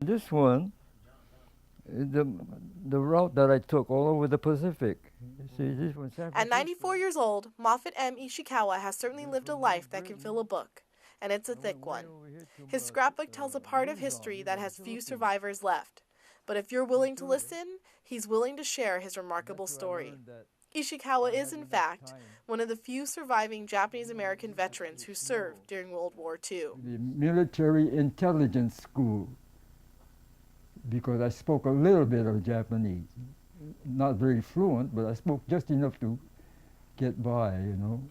This one, the the route that I took all over the Pacific. See, this one, San At Francisco. 94 years old, Moffett M. Ishikawa has certainly lived a life that can fill a book, and it's a thick one. His scrapbook tells a part of history that has few survivors left. But if you're willing to listen, he's willing to share his remarkable story. Ishikawa is, in fact, one of the few surviving Japanese American veterans who served during World War II. The military intelligence school, because I spoke a little bit of Japanese. Not very fluent, but I spoke just enough to get by, you know.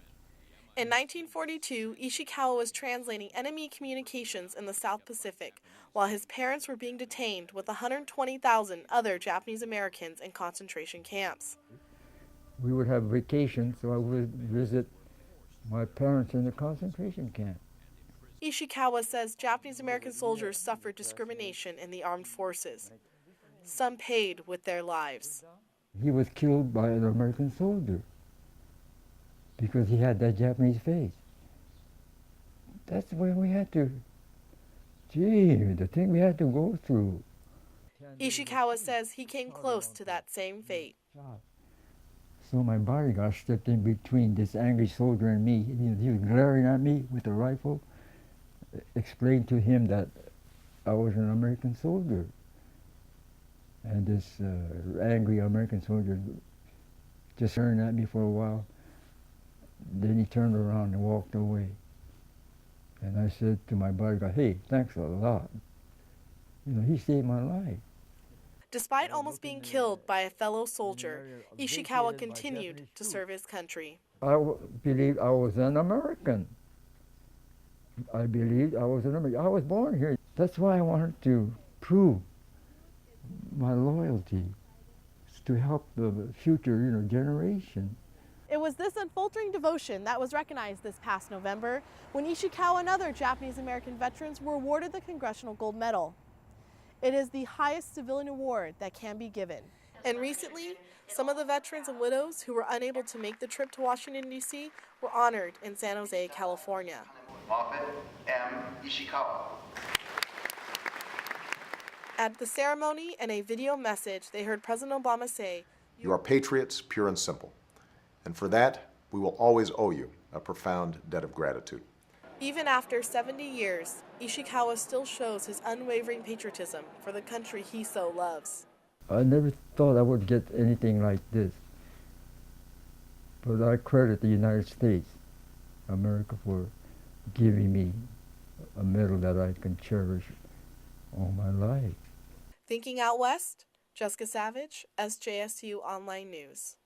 In 1942, Ishikawa was translating enemy communications in the South Pacific while his parents were being detained with 120,000 other Japanese Americans in concentration camps. We would have vacations, so I would visit my parents in the concentration camp. Ishikawa says Japanese American soldiers suffered discrimination in the armed forces. Some paid with their lives. He was killed by an American soldier because he had that Japanese face. That's where we had to, the thing we had to go through. Ishikawa says he came close to that same fate. So my bodyguard stepped in between this angry soldier and me. He was glaring at me with a rifle. Explained to him that I was an American soldier. And this angry American soldier just staring at me for a while. Then he turned around and walked away. And I said to my bodyguard, "Hey, thanks a lot. You know, he saved my life." Despite almost being killed by a fellow soldier, Ishikawa continued to serve his country. I believed I was an American. I believed I was an American. I was born here. That's why I wanted to prove my loyalty to help the future, generation. It was this unfaltering devotion that was recognized this past November when Ishikawa and other Japanese American veterans were awarded the Congressional Gold Medal. It is the highest civilian award that can be given. And recently, some of the veterans and widows who were unable to make the trip to Washington, D.C. were honored in San Jose, California. Moffett M. Ishikawa. At the ceremony and a video message, they heard President Obama say, "You are patriots, pure and simple. And for that, we will always owe you a profound debt of gratitude." Even after 70 years, Ishikawa still shows his unwavering patriotism for the country he so loves. I never thought I would get anything like this. But I credit the United States, America, for giving me a medal that I can cherish all my life. Thinking Out West, Jessica Savage, SJSU Online News.